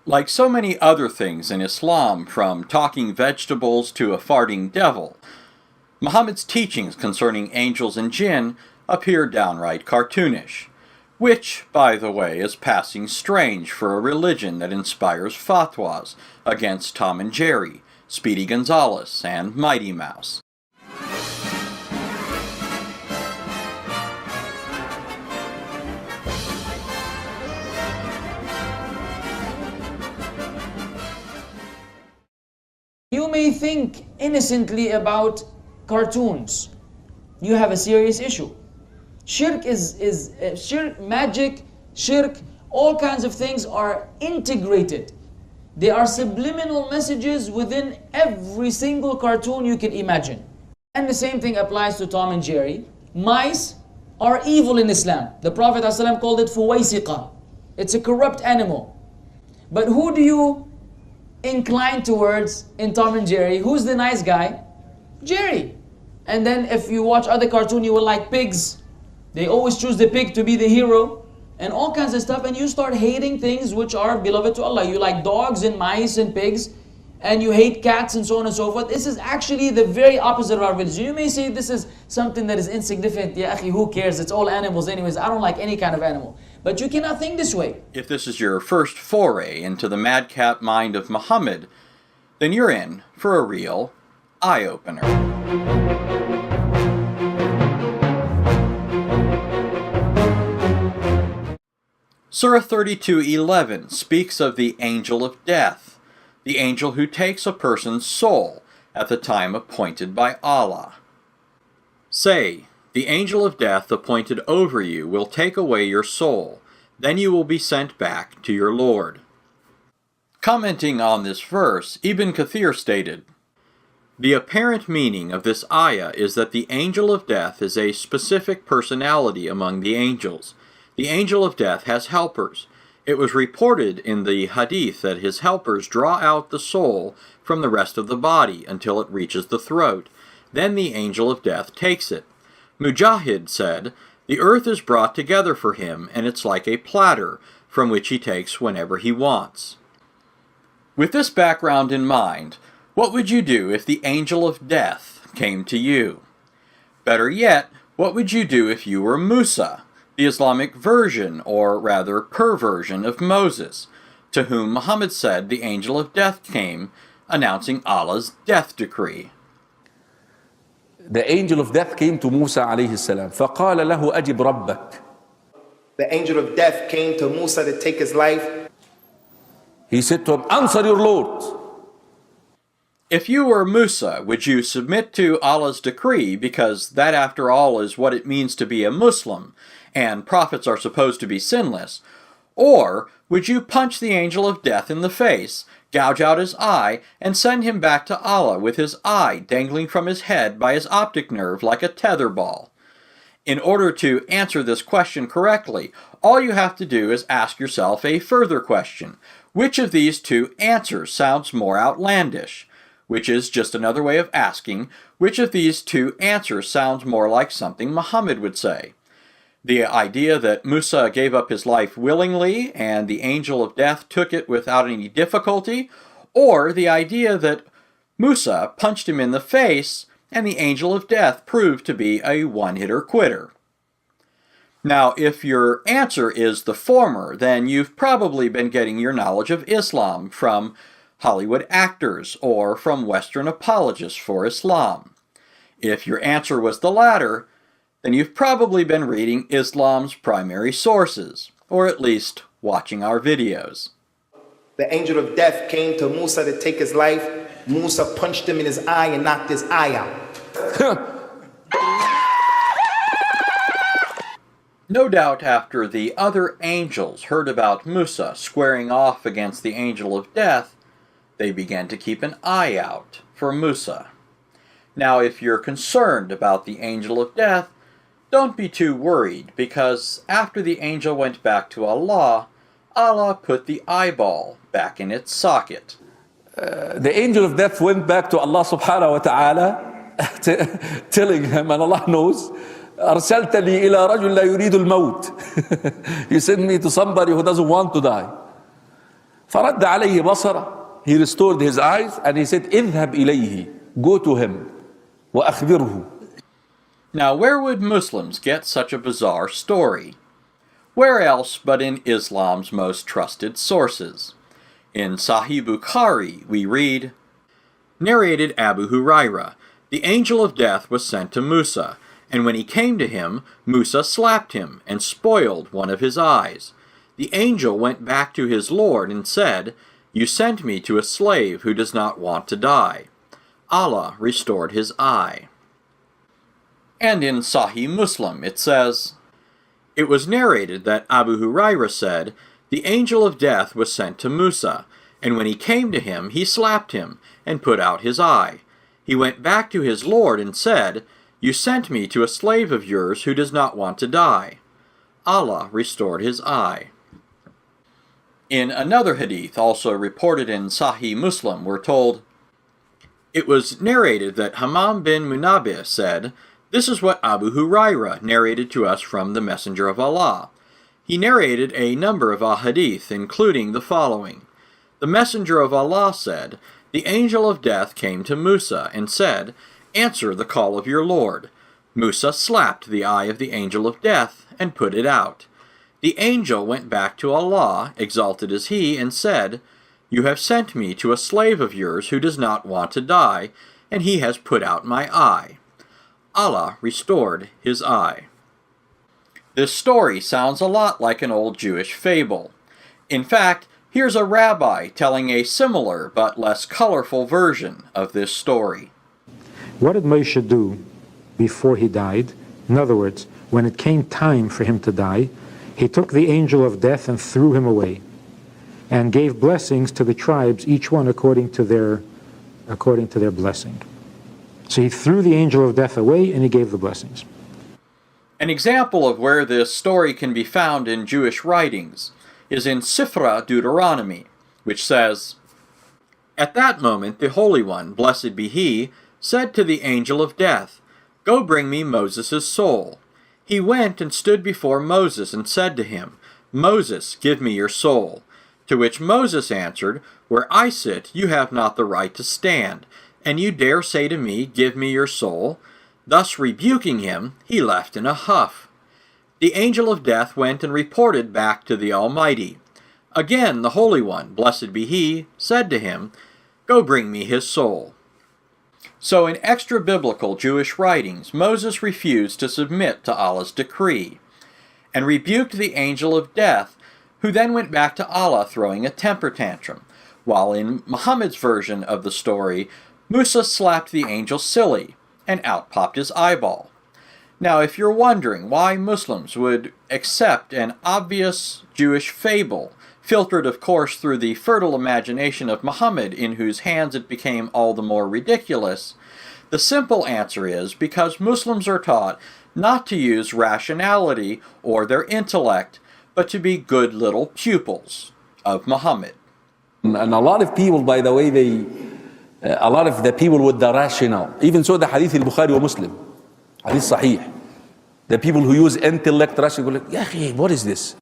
Like so many other things in Islam, from talking vegetables to a farting devil, Muhammad's teachings concerning angels and jinn appear downright cartoonish, which, by the way, is passing strange for a religion that inspires fatwas against Tom and Jerry, Speedy Gonzales, and Mighty Mouse. You may think innocently about cartoons. You have a serious issue. Shirk is shirk, magic, shirk, all kinds of things are integrated. They are subliminal messages within every single cartoon you can imagine. And the same thing applies to Tom and Jerry. Mice are evil in Islam. The Prophet ﷺ called it fuwaisiqa. It's a corrupt animal. But who do you incline towards in Tom and Jerry? Who's the nice guy? Jerry. And then if you watch other cartoons, you will like pigs. They always choose the pig to be the hero and all kinds of stuff, and you start hating things which are beloved to Allah. You like dogs and mice and pigs, and you hate cats and so on and so forth. This is actually the very opposite of our religion. You may say this is something that is insignificant. Ya akhi, who cares? It's all animals anyways. I don't like any kind of animal. But you cannot think this way. If this is your first foray into the madcap mind of Muhammad, then you're in for a real eye-opener. Surah 32:11 speaks of the angel of death, the angel who takes a person's soul at the time appointed by Allah. Say, the angel of death appointed over you will take away your soul, then you will be sent back to your Lord. Commenting on this verse, Ibn Kathir stated, the apparent meaning of this ayah is that the angel of death is a specific personality among the angels. The angel of death has helpers. It was reported in the hadith that his helpers draw out the soul from the rest of the body until it reaches the throat. Then the angel of death takes it. Mujahid said, the earth is brought together for him, and it's like a platter from which he takes whenever he wants. With this background in mind, what would you do if the angel of death came to you? Better yet, what would you do if you were Musa, the Islamic version, or rather perversion of Moses, to whom Muhammad said the angel of death came, announcing Allah's death decree? The angel of death came to Musa alayhi salam. فَقَالَ لَهُ أَجِبْ رَبَّكَ. The angel of death came to Musa to take his life. He said to him, answer your Lord. If you were Musa, would you submit to Allah's decree, because that after all is what it means to be a Muslim, and prophets are supposed to be sinless? Or would you punch the angel of death in the face, gouge out his eye, and send him back to Allah with his eye dangling from his head by his optic nerve like a tether ball? In order to answer this question correctly, all you have to do is ask yourself a further question. Which of these two answers sounds more outlandish? Which is just another way of asking, which of these two answers sounds more like something Muhammad would say? The idea that Musa gave up his life willingly and the angel of death took it without any difficulty, or the idea that Musa punched him in the face and the angel of death proved to be a one-hitter quitter? Now, if your answer is the former, then you've probably been getting your knowledge of Islam from Hollywood actors or from Western apologists for Islam. If your answer was the latter, then you've probably been reading Islam's primary sources, or at least watching our videos. The angel of death came to Musa to take his life. Musa punched him in his eye and knocked his eye out. No doubt after the other angels heard about Musa squaring off against the angel of death, they began to keep an eye out for Musa. Now, if you're concerned about the angel of death, don't be too worried, because after the angel went back to Allah, Allah put the eyeball back in its socket. The angel of death went back to Allah subhanahu wa ta'ala telling him, and Allah knows, أرسلتني إلى رجل لا يريد الموت. You sent me to somebody who doesn't want to die. فرد عليه بصره. He restored his eyes and he said, اذهب إليه, go to him, وأخبره. Now, where would Muslims get such a bizarre story? Where else but in Islam's most trusted sources? In Sahih Bukhari, we read, narrated Abu Huraira, the angel of death was sent to Musa, and when he came to him, Musa slapped him and spoiled one of his eyes. The angel went back to his Lord and said, you sent me to a slave who does not want to die. Allah restored his eye. And in Sahih Muslim it says, it was narrated that Abu Huraira said, the angel of death was sent to Musa, and when he came to him, he slapped him and put out his eye. He went back to his Lord and said, you sent me to a slave of yours who does not want to die. Allah restored his eye. In another hadith, also reported in Sahih Muslim, we're told, it was narrated that Hammam bin Munabbih said, this is what Abu Huraira narrated to us from the Messenger of Allah. He narrated a number of ahadith, including the following. The Messenger of Allah said, the angel of death came to Musa and said, answer the call of your Lord. Musa slapped the eye of the angel of death and put it out. The angel went back to Allah, exalted is he, and said, you have sent me to a slave of yours who does not want to die, and he has put out my eye. Allah restored his eye. This story sounds a lot like an old Jewish fable. In fact, here's a rabbi telling a similar but less colorful version of this story. What did Moshe do before he died? In other words, when it came time for him to die, he took the angel of death and threw him away, and gave blessings to the tribes, each one according to their blessing. So he threw the angel of death away and he gave the blessings. An example of where this story can be found in Jewish writings is in Sifra Deuteronomy, which says, at that moment the Holy One, blessed be he, said to the angel of death, go bring me Moses' soul. He went and stood before Moses and said to him, Moses, give me your soul. To which Moses answered, where I sit you have not the right to stand, and you dare say to me, give me your soul? Thus rebuking him, he left in a huff. The angel of death went and reported back to the Almighty. Again the Holy One, blessed be he, said to him, go bring me his soul. So in extra-biblical Jewish writings, Moses refused to submit to Allah's decree, and rebuked the angel of death, who then went back to Allah throwing a temper tantrum, while in Muhammad's version of the story, Musa slapped the angel silly, and out popped his eyeball. Now, if you're wondering why Muslims would accept an obvious Jewish fable, filtered of course through the fertile imagination of Muhammad, in whose hands it became all the more ridiculous, the simple answer is because Muslims are taught not to use rationality or their intellect, but to be good little pupils of Muhammad. And a lot of people, by the way, a lot of the people with the rational, even so the hadith al-Bukhari wa Muslim, hadith sahih, the people who use intellect, rational, go like, Ya akhi, what is this?